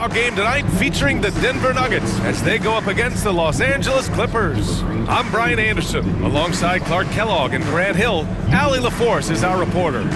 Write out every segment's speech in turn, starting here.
Our game tonight featuring the Denver Nuggets as they go up against the Los Angeles Clippers. I'm Brian Anderson, alongside Clark Kellogg and Grant Hill. Allie LaForce is our reporter.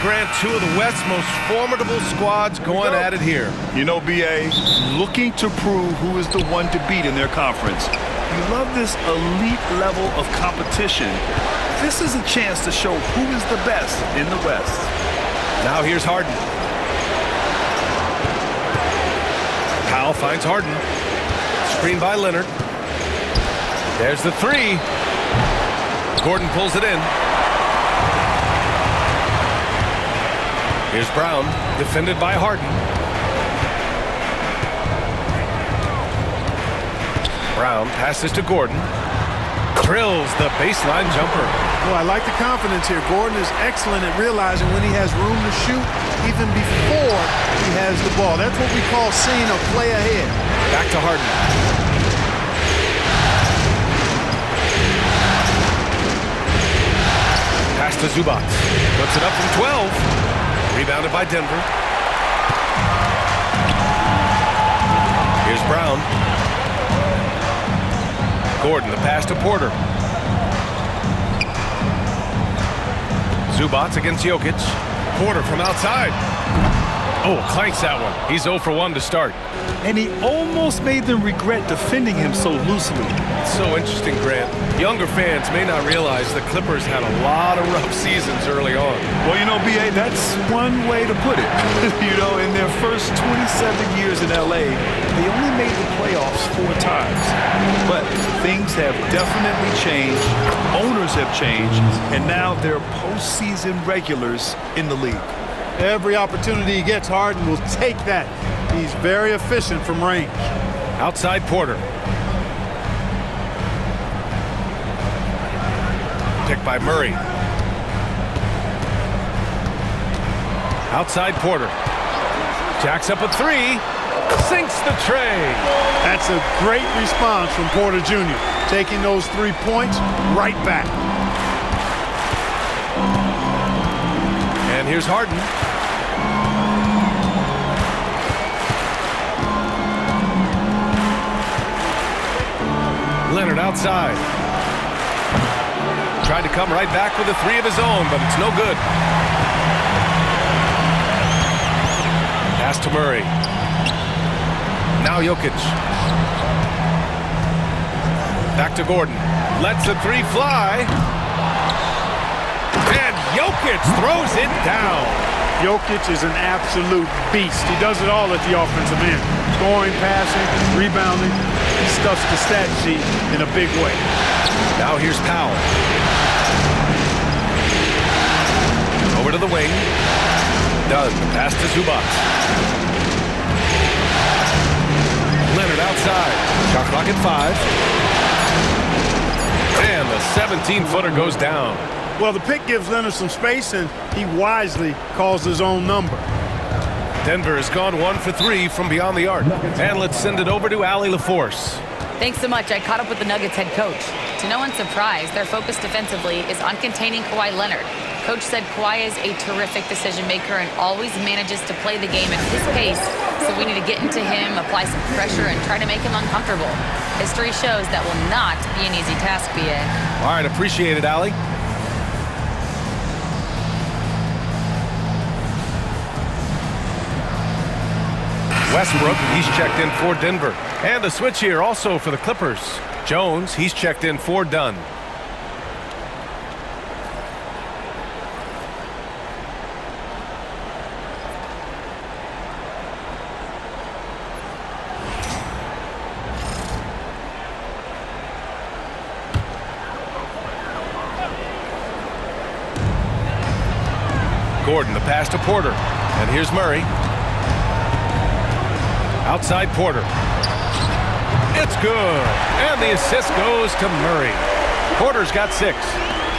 Grant, two of the West's most formidable squads going at it here. You know, B.A., looking to prove who is the one to beat in their conference. You love this elite level of competition. This is a chance to show who is the best in the West. Now here's Harden. Powell finds Harden. Screen by Leonard. There's the three. Gordon pulls it in. Here's Brown, defended by Harden. Brown passes to Gordon. Drills the baseline jumper. Well, I like the confidence here. Gordon is excellent at realizing when he has room to shoot, even before he has the ball. That's what we call seeing a play ahead. Back to Harden. Pass to Zubac. Puts it up from 12. Rebounded by Denver. Here's Brown. Gordon, the pass to Porter. Zubac against Jokic. Porter from outside. Oh, clanks that one. He's 0 for 1 to start. And he almost made them regret defending him so loosely. It's so interesting, Grant. Younger fans may not realize the Clippers had a lot of rough seasons early on. Well, you know, B.A., that's one way to put it. You know, in their first 27 years in L.A., they only made the playoffs 4 times. But things have definitely changed. Owners have changed. And now they're postseason regulars in the league. Every opportunity he gets, Harden will take that. He's very efficient from range. Outside Porter. Picked by Murray. Outside Porter. Jacks up a three. Sinks the tray. That's a great response from Porter Jr. Taking those 3 points right back. And here's Harden. Leonard outside. Tried to come right back with a 3 of his own, but it's no good. Pass to Murray. Now Jokic. Back to Gordon. Lets the 3 fly. And Jokic throws it down. Jokic is an absolute beast. He does it all at the offensive end. Scoring, passing, rebounding. He stuffs the stat sheet in a big way. Now here's Powell. Over to the wing. Dunn, the pass to Zubac. Leonard outside. Shot clock at 5. And the 17-footer goes down. Well, the pick gives Leonard some space, and he wisely calls his own number. Denver has gone 1 for 3 from beyond the arc. And let's send it over to Allie LaForce. Thanks so much. I caught up with the Nuggets head coach. To no one's surprise, their focus defensively is on containing Kawhi Leonard. Coach said Kawhi is a terrific decision maker and always manages to play the game at his pace, so we need to get into him, apply some pressure, and try to make him uncomfortable. History shows that will not be an easy task, B.A. All right, appreciate it, Allie. Westbrook, he's checked in for Denver. And the switch here also for the Clippers. Jones, he's checked in for Dunn. Gordon, the pass to Porter. And here's Murray. Outside Porter. It's good. And the assist goes to Murray. Porter's got 6.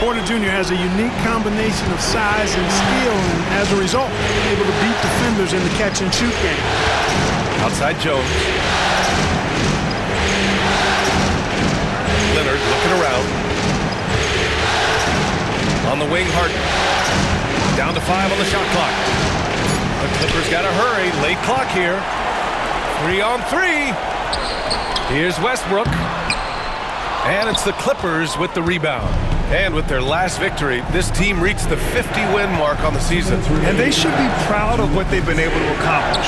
Porter Jr. has a unique combination of size and skill, and as a result, able to beat defenders in the catch-and-shoot game. Outside Jones. Leonard looking around. On the wing, Harden. Down to 5 on the shot clock. The Clippers got to hurry. Late clock here. 3 on 3. Here's Westbrook. And it's the Clippers with the rebound. And with their last victory, this team reached the 50-win mark on the season. And they should be proud of what they've been able to accomplish.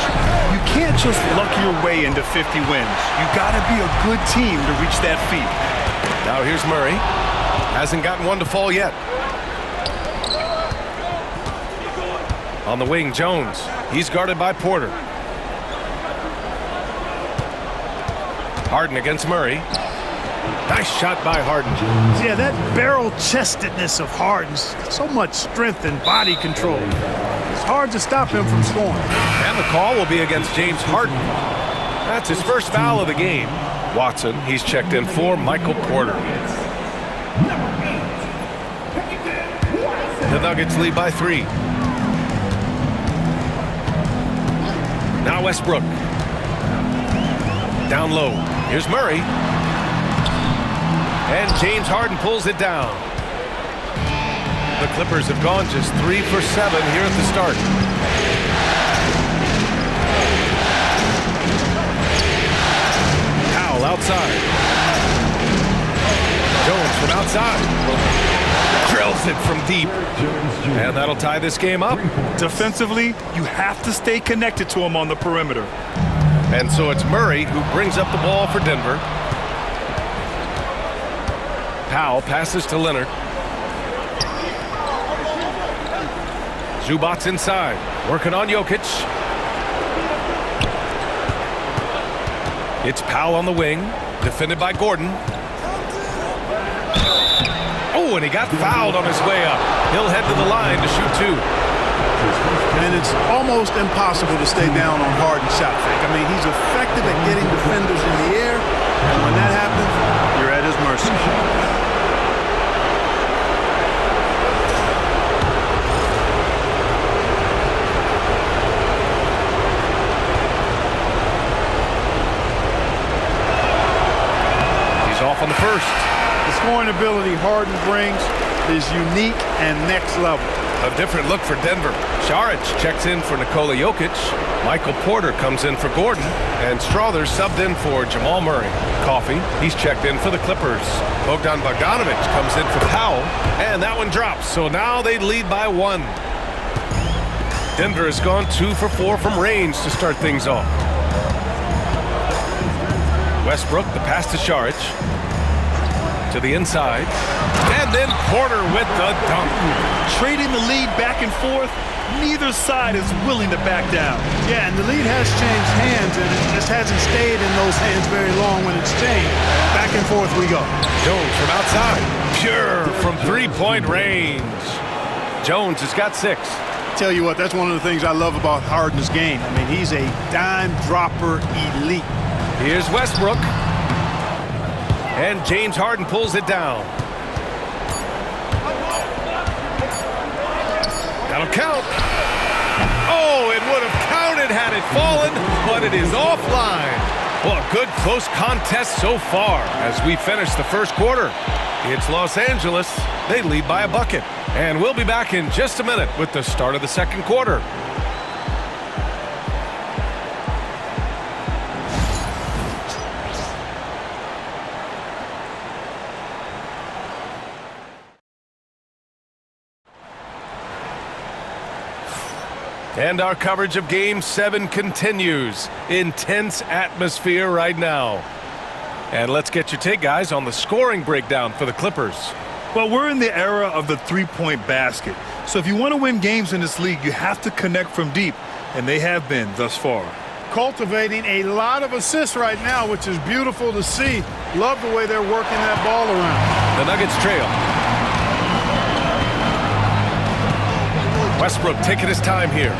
You can't just luck your way into 50 wins. You got to be a good team to reach that feat. Now here's Murray. Hasn't gotten one to fall yet. On the wing, Jones. He's guarded by Porter. Harden against Murray. Nice shot by Harden. Yeah, that barrel-chestedness of Harden's so much strength and body control. It's hard to stop him from scoring. And the call will be against James Harden. That's his first foul of the game. Watson, he's checked in for Michael Porter. The Nuggets lead by 3. Now Westbrook. Down low. Here's Murray. And James Harden pulls it down. The Clippers have gone just 3 for 7 here at the start. Powell outside. Jones from outside. Drills it from deep. And that'll tie this game up. Defensively, you have to stay connected to him on the perimeter. And so it's Murray who brings up the ball for Denver. Powell passes to Leonard. Zubac's inside, working on Jokic. It's Powell on the wing, defended by Gordon. Oh, and he got fouled on his way up. He'll head to the line to shoot 2. And it's almost impossible to stay down on Harden's shot fake. I mean, he's effective at getting defenders in the air, and when that happens, you're at his mercy. He's off on the first. The scoring ability Harden brings is unique and next level. A different look for Denver. Saric checks in for Nikola Jokic. Michael Porter comes in for Gordon. And Strother's subbed in for Jamal Murray. Coffey, he's checked in for the Clippers. Bogdan Bogdanovic comes in for Powell. And that one drops, so now they lead by 1. Denver has gone 2 for 4 from range to start things off. Westbrook, the pass to Saric. To the inside. And then Porter with the dunk. Trading the lead back and forth, neither side is willing to back down. Yeah, and the lead has changed hands, and it just hasn't stayed in those hands very long when it's changed. Back and forth we go. Jones from outside. Pure from three-point range. Jones has got 6. Tell you what, that's one of the things I love about Harden's game. I mean, he's a dime dropper elite. Here's Westbrook. And James Harden pulls it down. That'll count. Oh, it would have counted had it fallen, but it is offline. Well, a good close contest so far as we finish the first quarter. It's Los Angeles. They lead by a bucket. And we'll be back in just a minute with the start of the second quarter. And our coverage of Game 7 continues. Intense atmosphere right now. And let's get your take, guys, on the scoring breakdown for the Clippers. Well, we're in the era of the three-point basket. So if you want to win games in this league, you have to connect from deep. And they have been thus far. Cultivating a lot of assists right now, which is beautiful to see. Love the way they're working that ball around. The Nuggets trail. Westbrook taking his time here.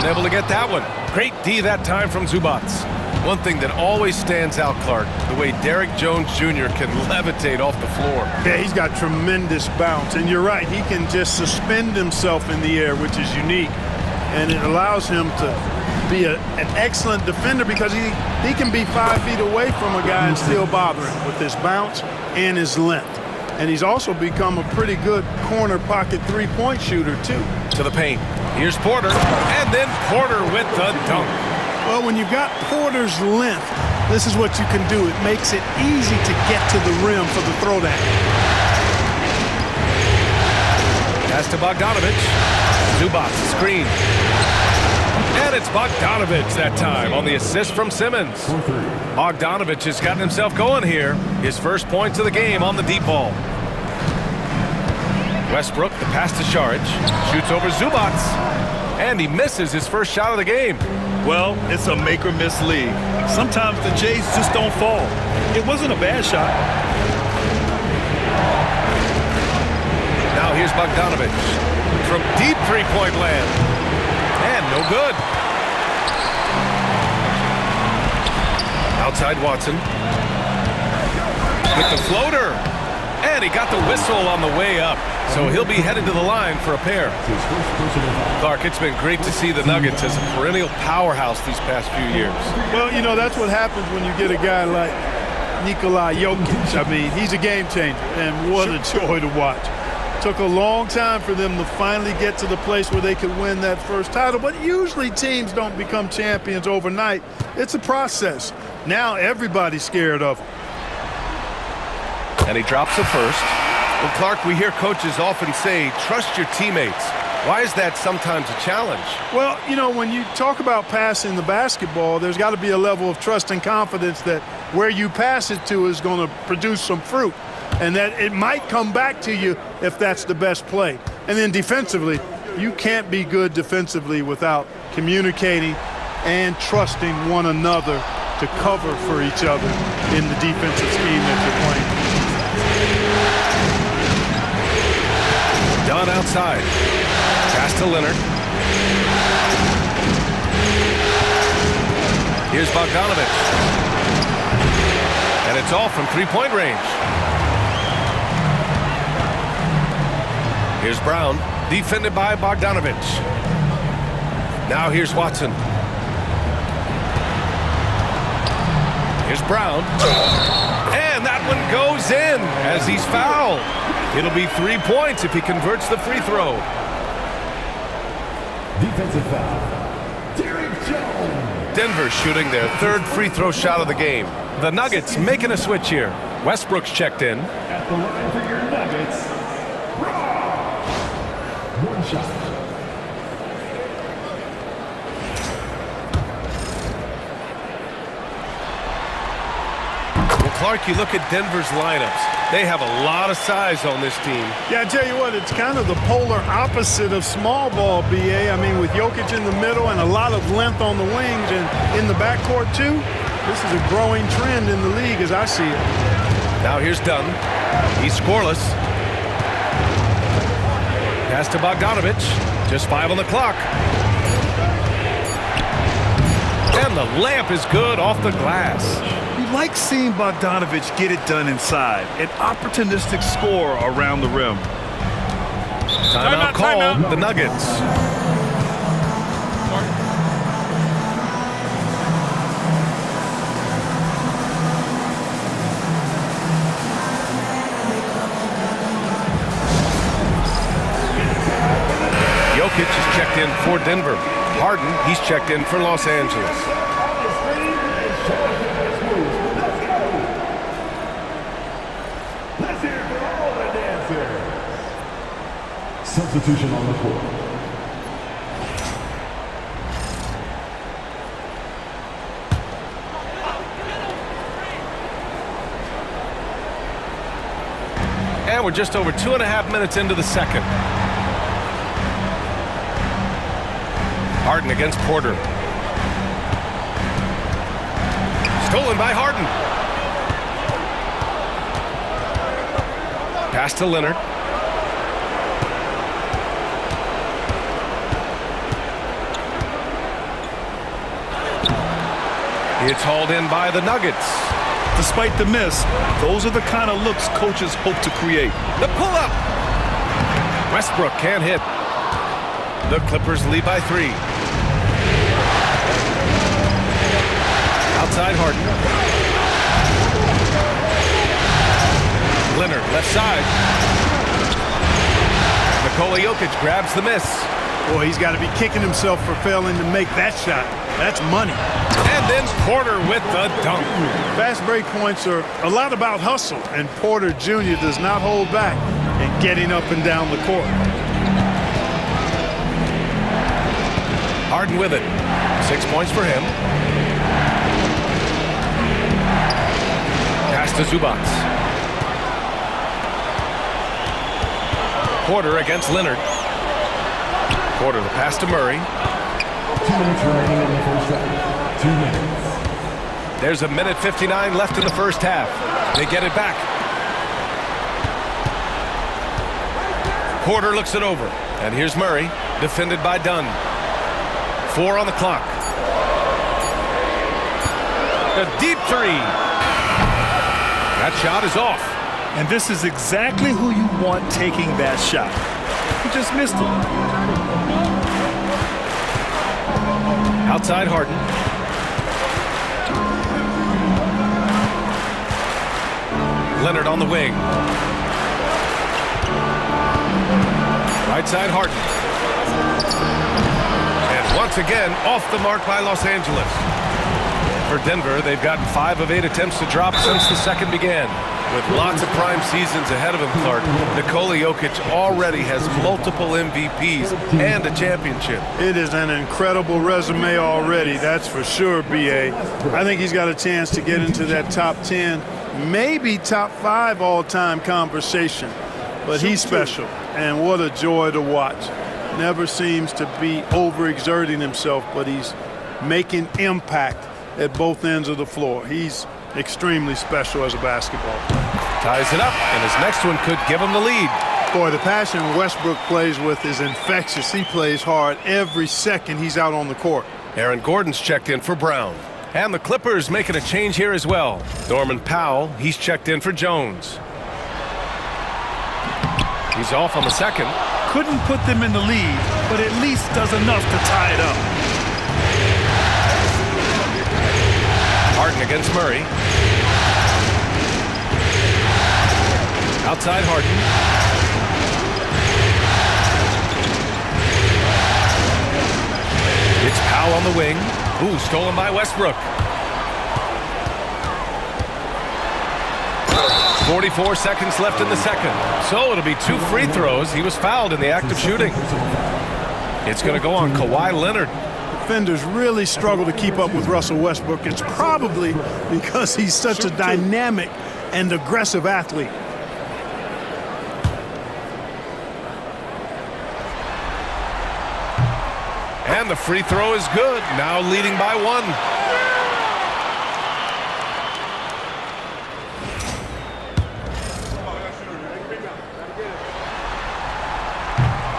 able to get that one. Great D that time from Zubats. One thing that always stands out, Clark, the way Derek Jones Jr. can levitate off the floor. Yeah, he's got tremendous bounce. And you're right, he can just suspend himself in the air, which is unique. And it allows him to be an excellent defender because he can be 5 feet away from a guy and still bother him with his bounce and his length. And he's also become a pretty good corner pocket three-point shooter, too. To the paint. Here's Porter, and then Porter with the dunk. Well, when you've got Porter's length, this is what you can do. It makes it easy to get to the rim for the throwdown. Pass to Bogdanovich. Zubats, screen. And it's Bogdanovich that time on the assist from Simmons. Bogdanovich has gotten himself going here. His first points of the game on the deep ball. Westbrook, the pass to Šarić. Shoots over Zubats. And he misses his first shot of the game. Well, it's a make-or-miss league. Sometimes the Jays just don't fall. It wasn't a bad shot. Now here's Bogdanovich from deep three-point land. And no good. Outside Watson. With the floater. And he got the whistle on the way up. So he'll be headed to the line for a pair. Clark, it's been great to see the Nuggets as a perennial powerhouse these past few years. Well, you know, that's what happens when you get a guy like Nikola Jokic. I mean, he's a game changer, and what a joy to watch. Took a long time for them to finally get to the place where they could win that first title, but usually teams don't become champions overnight. It's a process. Now everybody's scared of him. And he drops the first. Well, Clark, we hear coaches often say, trust your teammates. Why is that sometimes a challenge? Well, you know, when you talk about passing the basketball, there's got to be a level of trust and confidence that where you pass it to is going to produce some fruit, and that it might come back to you if that's the best play. And then defensively, you can't be good defensively without communicating and trusting one another to cover for each other in the defensive scheme that you're playing. Dunn outside. Pass to Leonard. Here's Bogdanovich. And it's all from three-point range. Here's Brown, defended by Bogdanovich. Now here's Watson. Here's Brown. And that one goes in as he's fouled. It'll be 3 points if he converts the free throw. Defensive foul. Derek Jones. Denver shooting their third free throw shot of the game. The Nuggets making a switch here. Westbrook's checked in. At the line for your Nuggets. One shot. Clark, you look at Denver's lineups. They have a lot of size on this team. Yeah, I tell you what, it's kind of the polar opposite of small ball, B.A. I mean, with Jokic in the middle and a lot of length on the wings and in the backcourt, too, this is a growing trend in the league as I see it. Now here's Dunn. He's scoreless. Pass to Bogdanovich. Just 5 on the clock. And the layup is good off the glass. You like seeing Bogdanovich get it done inside. An opportunistic score around the rim. Timeout call, the Nuggets. Jokic is checked in for Denver. Harden, he's checked in for Los Angeles. Substitution on the court. And we're just over 2.5 minutes into the second. Harden against Porter. Stolen by Harden. Pass to Leonard. It's hauled in by the Nuggets. Despite the miss, those are the kind of looks coaches hope to create. The pull-up. Westbrook can't hit. The Clippers lead by 3. Outside Harden. Leonard left side. Nikola Jokic grabs the miss. Boy, he's got to be kicking himself for failing to make that shot. That's money. And then Porter with the dunk. Fast break points are a lot about hustle, and Porter Jr. does not hold back in getting up and down the court. Harden with it. 6 points for him. Pass to Zubac. Porter against Leonard. Porter the pass to Murray. 2 minutes remaining in the first half. 2 minutes. There's a minute 59 left in the first half. They get it back. Porter looks it over. And here's Murray, defended by Dunn. 4 on the clock. A deep 3. That shot is off. And this is exactly who you want taking that shot. He just missed it. Outside Harden. Leonard on the wing. Right side Harden. And once again, off the mark by Los Angeles. For Denver, they've gotten 5 of 8 attempts to drop since the second began. With lots of prime seasons ahead of him, Clark, Nikola Jokic already has multiple MVPs and a championship. It is an incredible resume already, that's for sure, B.A. I think he's got a chance to get into that top 10, maybe top 5 all-time conversation. But he's special, and what a joy to watch. Never seems to be overexerting himself, but he's making impact at both ends of the floor. He's extremely special as a basketball player. Ties it up, and his next one could give him the lead. Boy, the passion Westbrook plays with is infectious. He plays hard every second he's out on the court. Aaron Gordon's checked in for Brown. And the Clippers making a change here as well. Norman Powell, he's checked in for Jones. He's off on the second. Couldn't put them in the lead, but at least does enough to tie it up. Harden against Murray. Outside Harden. It's Powell on the wing. Ooh, stolen by Westbrook. 44 seconds left in the second. So it'll be 2 free throws. He was fouled in the act of shooting. It's going to go on Kawhi Leonard. Defenders really struggle to keep up with Russell Westbrook. It's probably because he's such a dynamic and aggressive athlete. And the free throw is good. Now leading by 1.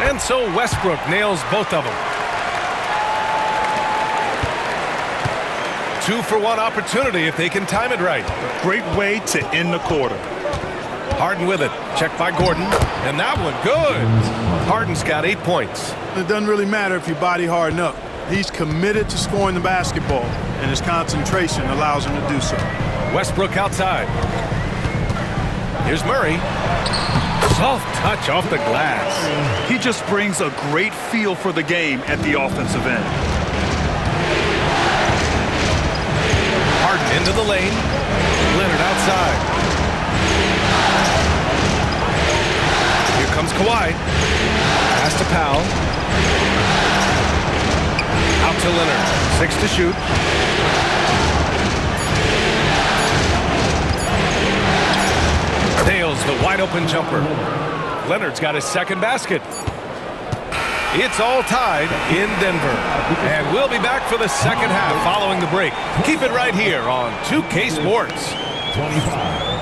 And so Westbrook nails both of them. 2-for-1 opportunity if they can time it right. Great way to end the quarter. Harden with it. Checked by Gordon. And that one good. Harden's got 8 points. It doesn't really matter if you body Harden up. He's committed to scoring the basketball, and his concentration allows him to do so. Westbrook outside. Here's Murray. Soft touch off the glass. He just brings a great feel for the game at the offensive end. Harden into the lane. Leonard outside. Here comes Kawhi. Pass to Powell. Out to Leonard. 6 to shoot. Nails the wide open jumper. Leonard's got his second basket. It's all tied in Denver. And we'll be back for the second half following the break. Keep it right here on 2K Sports. 25.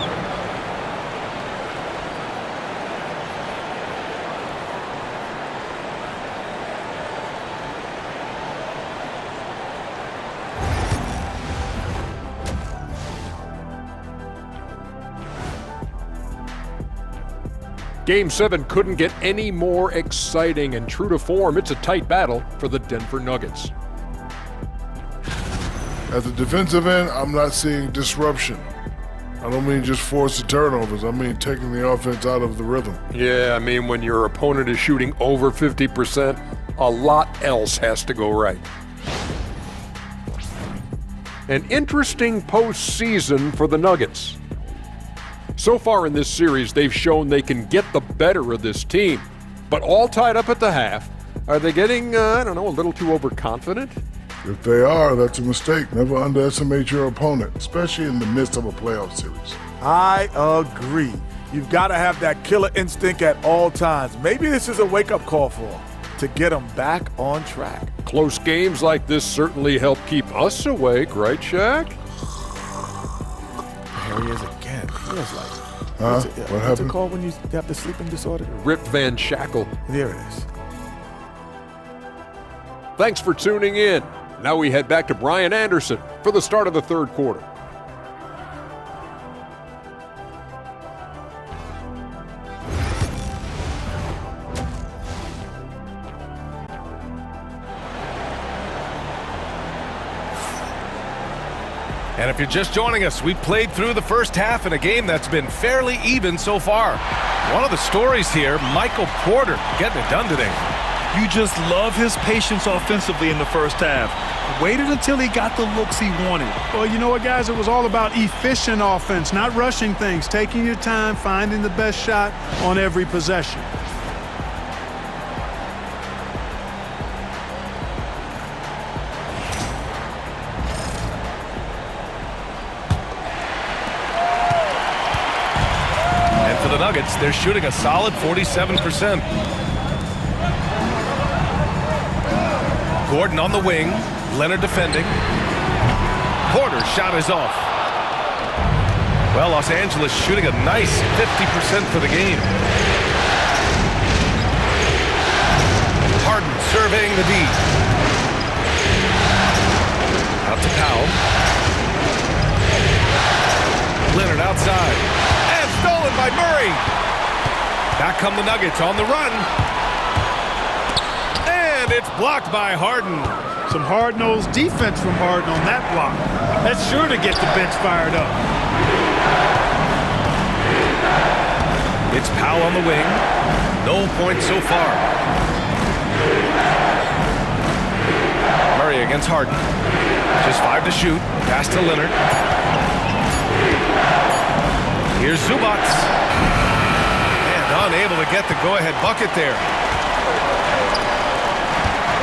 Game 7 couldn't get any more exciting, and true to form, it's a tight battle for the Denver Nuggets. At the defensive end, I'm not seeing disruption. I don't mean just forced turnovers. I mean taking the offense out of the rhythm. Yeah, I mean when your opponent is shooting over 50%, a lot else has to go right. An interesting postseason for the Nuggets. So far in this series, they've shown they can get the better of this team, but all tied up at the half. Are they getting, a little too overconfident? If they are, that's a mistake. Never underestimate your opponent, especially in the midst of a playoff series. I agree. You've got to have that killer instinct at all times. Maybe this is a wake-up call for them to get them back on track. Close games like this certainly help keep us awake, right, Shaq? There he is again. Feels like What what's happened? it called when you have the sleeping disorder? Rip Van Shackle. There it is. Thanks for tuning in. Now we head back to Brian Anderson for the start of the third quarter. And if you're just joining us, we played through the first half in a game that's been fairly even so far. One of the stories here, Michael Porter getting it done today. You just love his patience offensively in the first half. Waited until he got the looks he wanted. Well, you know what, guys? It was all about efficient offense, not rushing things, taking your time, finding the best shot on every possession. And for the Nuggets, they're shooting a solid 47%. Gordon on the wing. Leonard defending. Porter's shot is off. Well, Los Angeles shooting a nice 50% for the game. Harden surveying the D. Out to Powell. Leonard outside. And stolen by Murray. Back come the Nuggets on the run. And it's blocked by Harden. Some hard-nosed defense from Harden on that block. That's sure to get the bench fired up. It's Powell on the wing. No points so far. Murray against Harden. Just 5 to shoot. Pass to Leonard. Here's Zubac. And unable to get the go-ahead bucket there.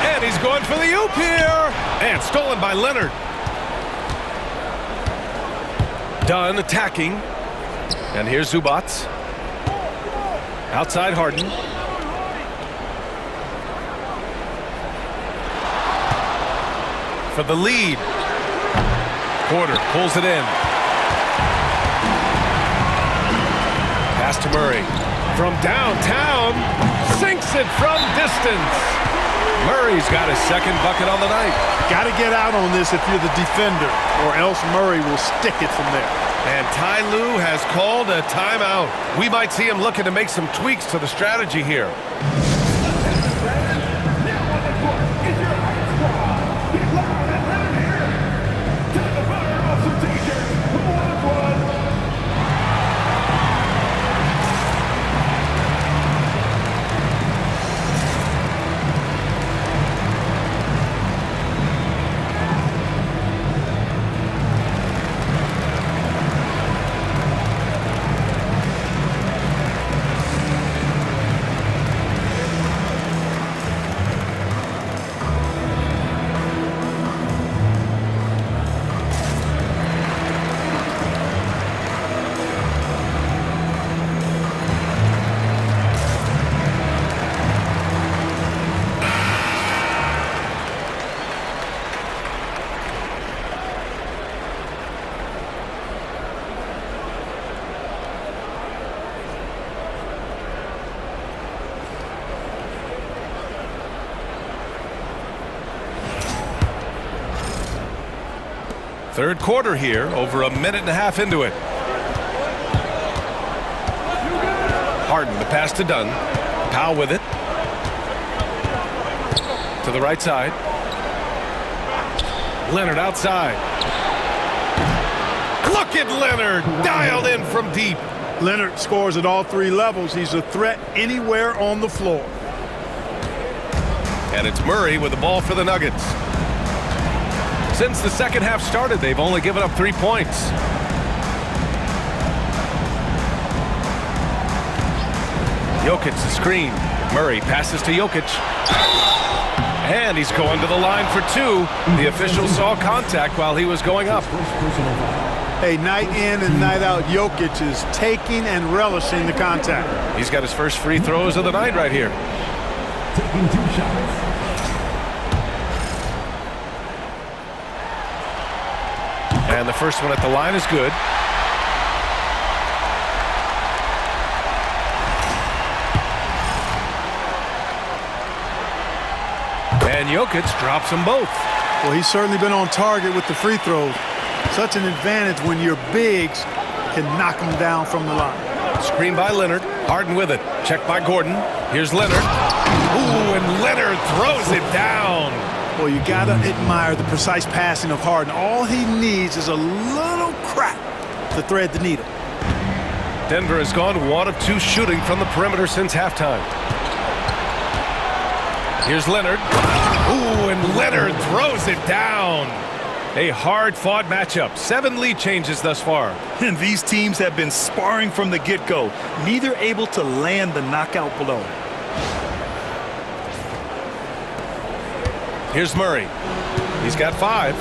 And he's going for the oop here. And stolen by Leonard. Dunn attacking. And here's Zubac. Outside Harden. For the lead. Porter pulls it in. Pass to Murray. From downtown. Sinks it from distance. Murray's got his second bucket on the night. Got to get out on this if you're the defender, or else Murray will stick it from there. And Ty Lue has called a timeout. We might see him looking to make some tweaks to the strategy here. Third quarter here, over a minute and a half into it. Harden, the pass to Dunn. Powell with it. To the right side. Leonard outside. Look at Leonard, dialed in from deep. Leonard scores at all three levels. He's a threat anywhere on the floor. And it's Murray with the ball for the Nuggets. Since the second half started, they've only given up 3 points. Jokic the screen. Murray passes to Jokic. And he's going to the line for 2. The official saw contact while he was going up. Hey, night in and night out, Jokic is taking and relishing the contact. He's got his first free throws of the night right here. Taking 2 shots. And the first one at the line is good. And Jokic drops them both. Well, he's certainly been on target with the free throws. Such an advantage when your bigs can knock them down from the line. Screen by Leonard. Harden with it. Checked by Gordon. Here's Leonard. Ooh, and Leonard throws it down. Well, you got to admire the precise passing of Harden. All he needs is a little crack to thread the needle. Denver has gone 1 of 2 shooting from the perimeter since halftime. Here's Leonard. Ooh, and Leonard throws it down. A hard-fought matchup. 7 lead changes thus far. And these teams have been sparring from the get-go, neither able to land the knockout blow. Here's Murray. He's got 5.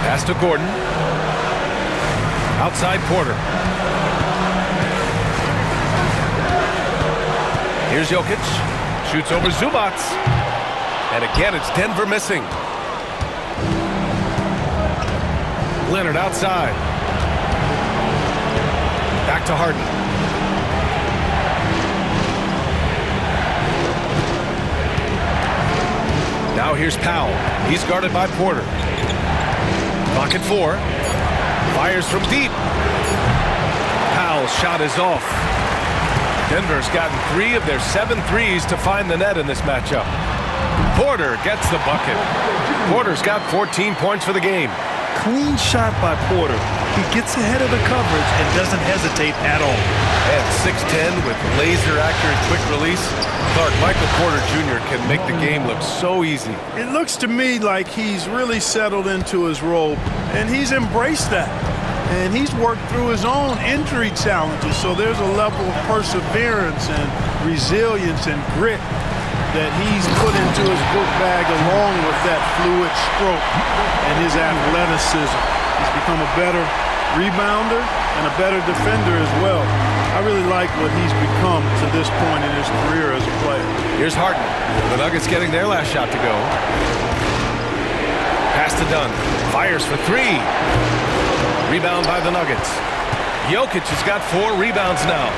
Pass to Gordon. Outside Porter. Here's Jokic. Shoots over Zubac. And again, it's Denver missing. Leonard outside. Back to Harden. Now here's Powell. He's guarded by Porter. Clock at 4. Fires from deep. Powell's shot is off. Denver's gotten 3 of their 7 threes to find the net in this matchup. Porter gets the bucket. Porter's got 14 points for the game. Clean shot by Porter. He gets ahead of the coverage and doesn't hesitate at all. And 6'10" with laser-accurate quick release. Clark, Michael Porter Jr. can make the game look so easy. It looks to me like he's really settled into his role, and he's embraced that. And he's worked through his own injury challenges, so there's a level of perseverance and resilience and grit that he's put into his book bag along with that fluid stroke and his athleticism. He's become a better rebounder and a better defender as well. I really like what he's become to this point in his career as a player. Here's Harden. The Nuggets getting their last shot to go. Pass to Dunn. Fires for 3. Rebound by the Nuggets. Jokic has got 4 rebounds now.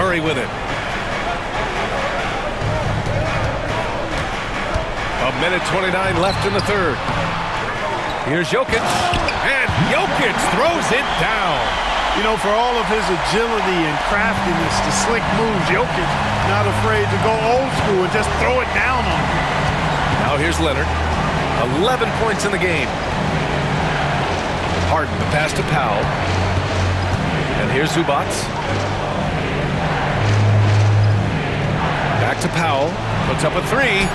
Murray with it. A minute 29 left in the third. Here's Jokic. And Jokic throws it down. You know, for all of his agility and craftiness, the slick moves, Jokic not afraid to go old school and just throw it down on him. Now here's Leonard. 11 points in the game. Harden, the pass to Powell. And here's Zubac. Back to Powell. Puts up a 3.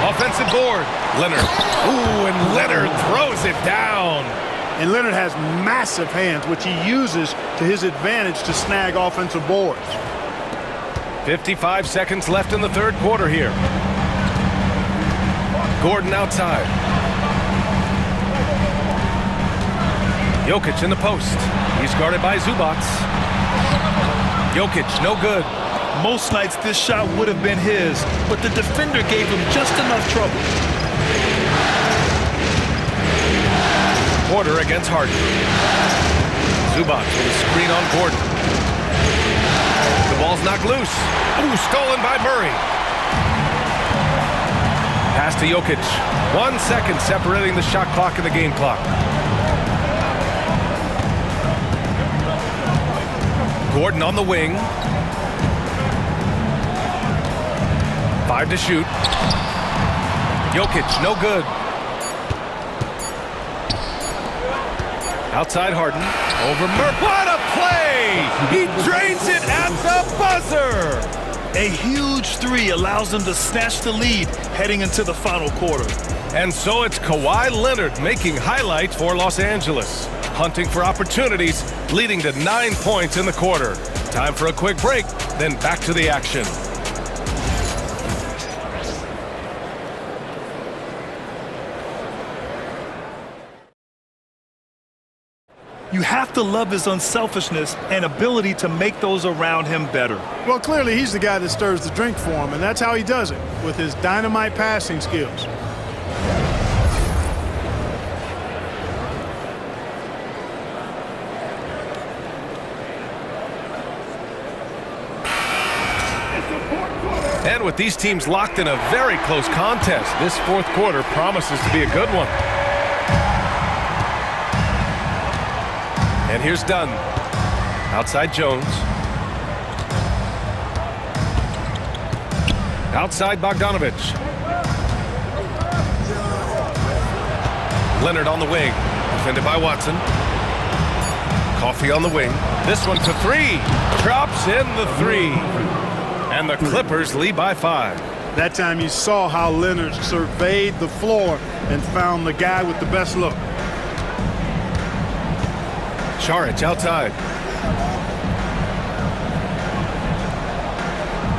Offensive board. Leonard. Ooh, and Leonard throws it down. And Leonard has massive hands, which he uses to his advantage to snag offensive boards. 55 seconds left in the third quarter here. Gordon outside. Jokic in the post. He's guarded by Zubac. Jokic, no good. Most nights this shot would have been his, but the defender gave him just enough trouble. Porter against Harden. Zubac with a screen on Gordon. The ball's knocked loose. Ooh, stolen by Murray. Pass to Jokic. 1 second separating the shot clock and the game clock. Gordon on the wing. 5 to shoot. Jokic, no good. Outside Harden. Over Murphy. What a play! He drains it at the buzzer! A huge three allows them to snatch the lead heading into the final quarter. And so it's Kawhi Leonard making highlights for Los Angeles. Hunting for opportunities, leading to 9 points in the quarter. Time for a quick break, then back to the action. You have to love his unselfishness and ability to make those around him better. Well, clearly he's the guy that stirs the drink for him, and that's how he does it, with his dynamite passing skills. And with these teams locked in a very close contest, this fourth quarter promises to be a good one. And here's Dunn. Outside Jones. Outside Bogdanovich. Leonard on the wing. Defended by Watson. Coffee on the wing. This one for three. Drops in the three. And the Clippers lead by 5. That time you saw how Leonard surveyed the floor and found the guy with the best look. Saric outside.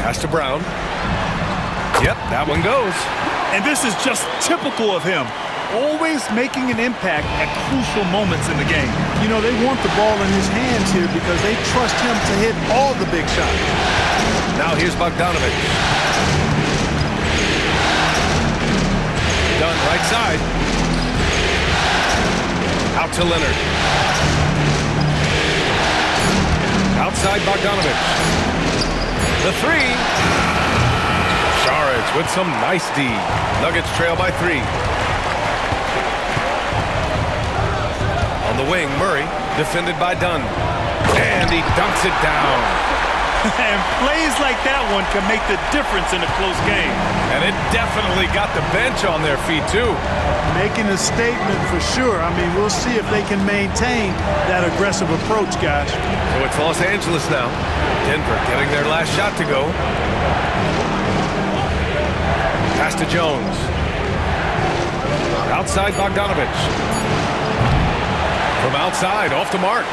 Pass to Brown. Yep, that one goes. And this is just typical of him. Always making an impact at crucial moments in the game. You know, they want the ball in his hands here because they trust him to hit all the big shots. Now here's Bogdanovich. Dunn right side. Out to Leonard. Outside Bogdanovich. The three. Saric with some nice D. Nuggets trail by 3. On the wing, Murray, defended by Dunn. And he dunks it down. And plays like that one can make the difference in a close game. And it definitely got the bench on their feet, too. Making a statement for sure. I mean, we'll see if they can maintain that aggressive approach, guys. So it's Los Angeles now. Denver getting their last shot to go. Pass to Jones. Outside Bogdanovich. From outside, off the mark.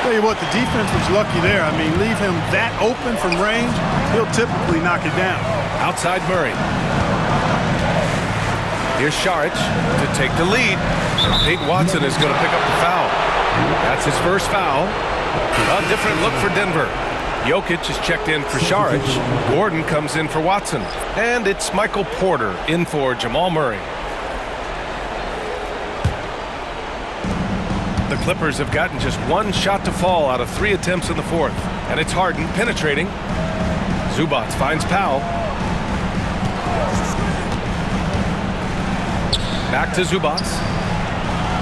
Tell you what, the defense was lucky there. I mean, leave him that open from range, he'll typically knock it down. Outside Murray. Here's Saric to take the lead. And Peyton Watson is going to pick up the foul. That's his first foul. A different look for Denver. Jokic is checked in for Saric. Gordon comes in for Watson. And it's Michael Porter in for Jamal Murray. The Clippers have gotten just 1 shot to fall out of 3 attempts in the fourth. And it's Harden penetrating. Zubac finds Powell. Back to Zubac.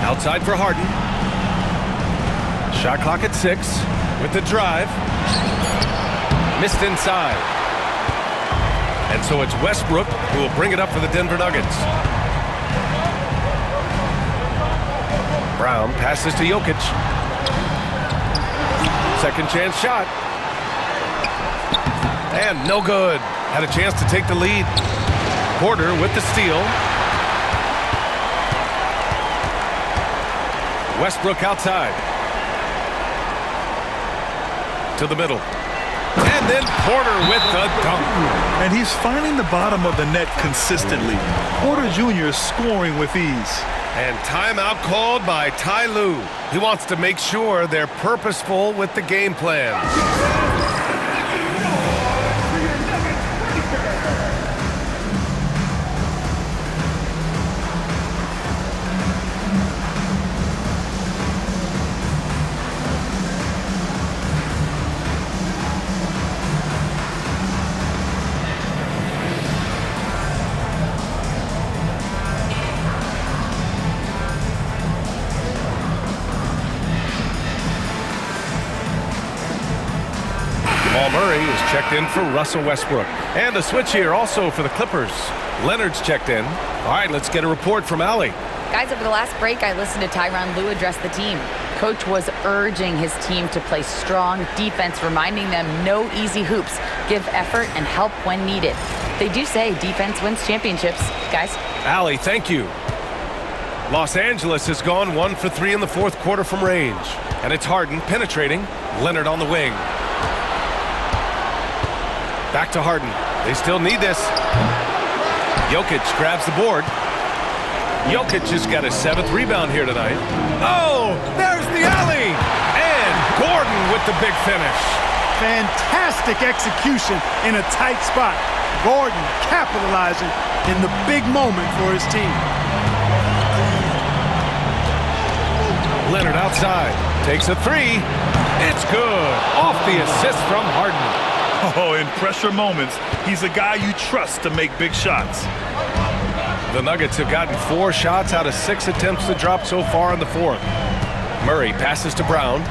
Outside for Harden. Shot clock at 6 with the drive. Missed inside. And so it's Westbrook who will bring it up for the Denver Nuggets. Brown passes to Jokic. Second chance shot. And no good. Had a chance to take the lead. Porter with the steal. Westbrook outside. To the middle. And then Porter with the dunk. And he's finding the bottom of the net consistently. Porter Jr. is scoring with ease. And timeout called by Ty Lue. He wants to make sure they're purposeful with the game plan. Jamal Murray is checked in for Russell Westbrook. And a switch here also for the Clippers. Leonard's checked in. All right, let's get a report from Allie. Guys, over the last break, I listened to Tyronn Lue address the team. Coach was urging his team to play strong defense, reminding them no easy hoops, give effort, and help when needed. They do say defense wins championships, guys. Allie, thank you. Los Angeles has gone 1 for 3 in the fourth quarter from range. And it's Harden penetrating. Leonard on the wing. Back to Harden. They still need this. Jokic grabs the board. Jokic has got his 7th rebound here tonight. Oh, there's the alley! And Gordon with the big finish. Fantastic execution in a tight spot. Gordon capitalizing in the big moment for his team. Leonard outside. Takes a 3. It's good. Off the assist from Harden. Oh, in pressure moments, he's a guy you trust to make big shots. The Nuggets have gotten 4 shots out of 6 attempts to drop so far in the fourth. Murray passes to Brown.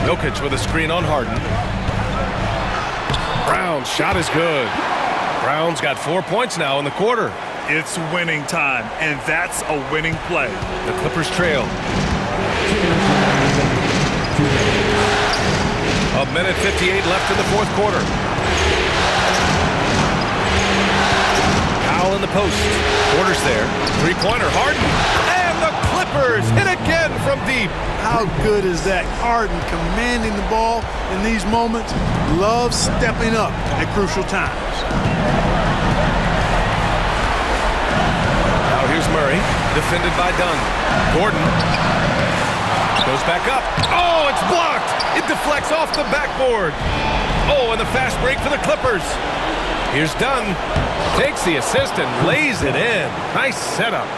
Jokic with a screen on Harden. Brown's shot is good. Brown's got 4 points now in the quarter. It's winning time, and that's a winning play. The Clippers trail. A minute 58 left in the fourth quarter. Powell in the post. Porter's there. Three-pointer, Harden. And the Clippers hit again from deep. How good is that? Harden commanding the ball in these moments. Loves stepping up at crucial times. Now here's Murray, defended by Dunn. Gordon goes back up. Oh, it's blocked. It deflects off the backboard. Oh, and the fast break for the Clippers. Here's Dunn. Takes the assist and lays it in. Nice setup.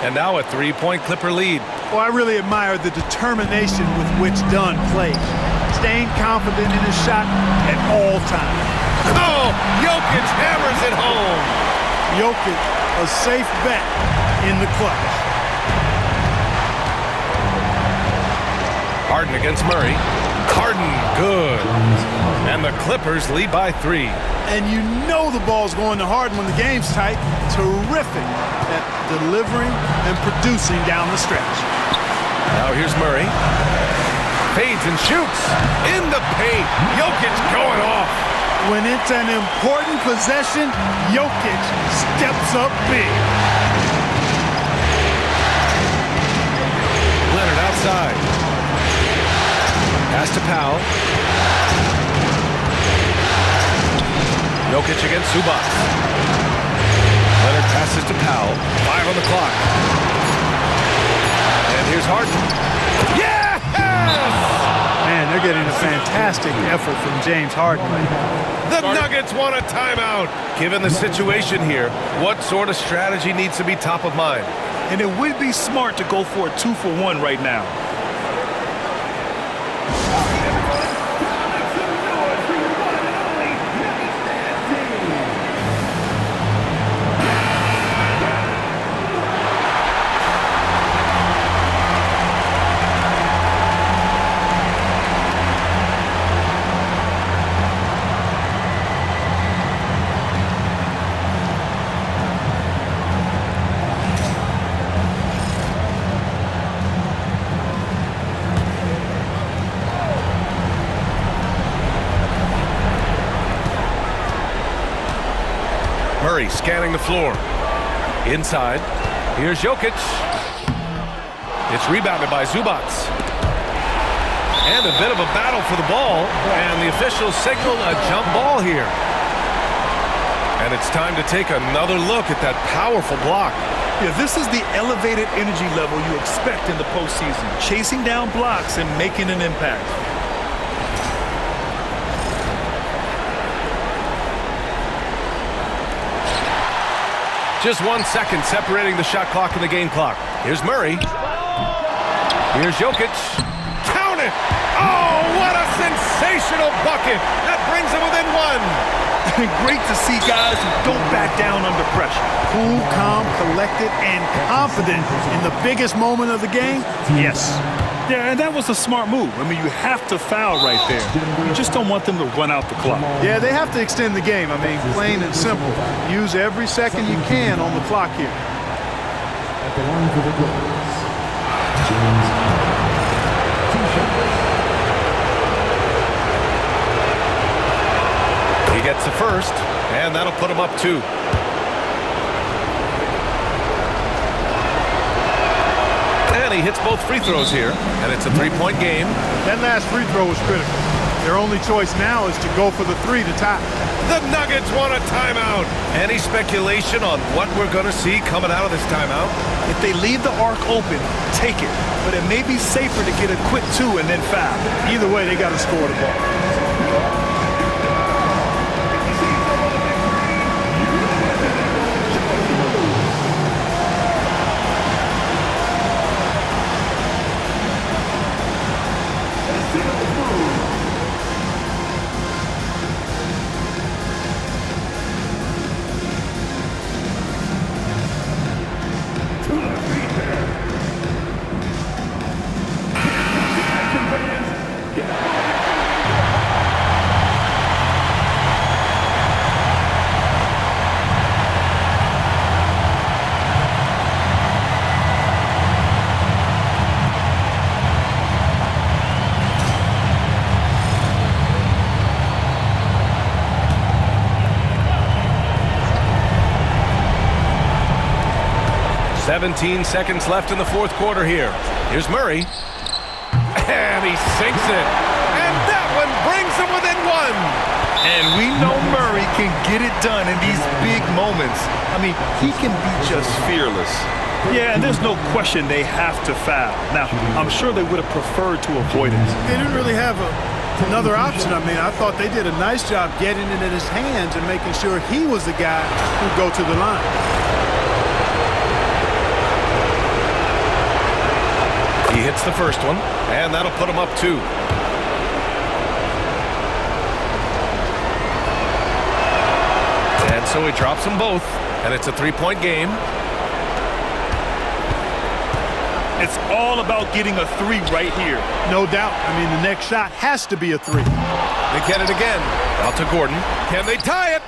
And now a 3-point Clipper lead. Well, I really admire the determination with which Dunn plays. Staying confident in his shot at all times. Oh, Jokic hammers it home. Jokic, a safe bet in the clutch. Harden against Murray. Harden, good. And the Clippers lead by 3. And you know the ball's going to Harden when the game's tight. Terrific at delivering and producing down the stretch. Now here's Murray. Fades and shoots. In the paint. Jokic going off. When it's an important possession, Jokic steps up big. Leonard outside. Pass to Powell. Jokic against Zubac. Leonard passes to Powell. 5 on the clock. And here's Harden. Yes! Man, they're getting a fantastic effort from James Harden. The Nuggets want a timeout. Given the situation here, what sort of strategy needs to be top of mind? And it would be smart to go for a 2-for-1 right now. Murray scanning the floor. Inside. Here's Jokic. It's rebounded by Zubac. And a bit of a battle for the ball. And the officials signal a jump ball here. And it's time to take another look at that powerful block. Yeah, this is the elevated energy level you expect in the postseason. Chasing down blocks and making an impact. Just 1 second separating the shot clock and the game clock. Here's Murray. Here's Jokic. Count it! Oh, what a sensational bucket! That brings them within 1. Great to see guys who don't back down under pressure. Cool, calm, collected, and confident in the biggest moment of the game? Yes. Yeah, and that was a smart move. I mean, you have to foul right there. You just don't want them to run out the clock. Yeah, they have to extend the game. I mean, plain and simple. Use every second you can on the clock here. At the line for the Clippers, James Harden. 2 shots. He gets the first, and that'll put him up 2. And he hits both free throws here, and it's a 3-point game. That last free throw was critical. Their only choice now is to go for the 3 to tie. The Nuggets want a timeout. Any speculation on what we're going to see coming out of this timeout? If they leave the arc open, take it. But it may be safer to get a quick 2 and then foul. Either way, they got to score the ball. "17 seconds left in the fourth quarter here. Here's Murray. And he sinks it. And that one brings him within 1. And we know Murray can get it done in these big moments. I mean, he can be just fearless. Yeah, and there's no question they have to foul. Now, I'm sure they would have preferred to avoid it. They didn't really have another option. I mean, I thought they did a nice job getting it in his hands and making sure he was the guy who'd go to the line. He hits the first one, and that'll put him up 2. And so he drops them both, and it's a 3-point game. It's all about getting a 3 right here. No doubt. I mean, the next shot has to be a 3. They get it again. Out to Gordon. Can they tie it?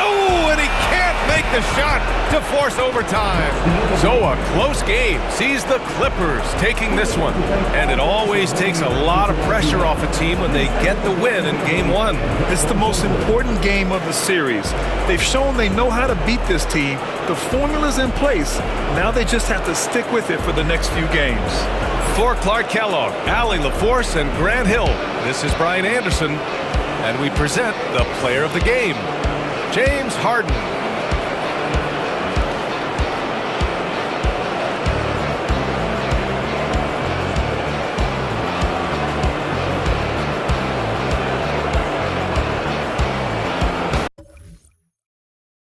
Oh, and he can't make the shot to force overtime. So a close game sees the Clippers taking this one. And it always takes a lot of pressure off a team when they get the win in Game 1. It's the most important game of the series. They've shown they know how to beat this team. The formula's in place. Now they just have to stick with it for the next few games. For Clark Kellogg, Allie LaForce, and Grant Hill, this is Brian Anderson, and we present the player of the game, James Harden.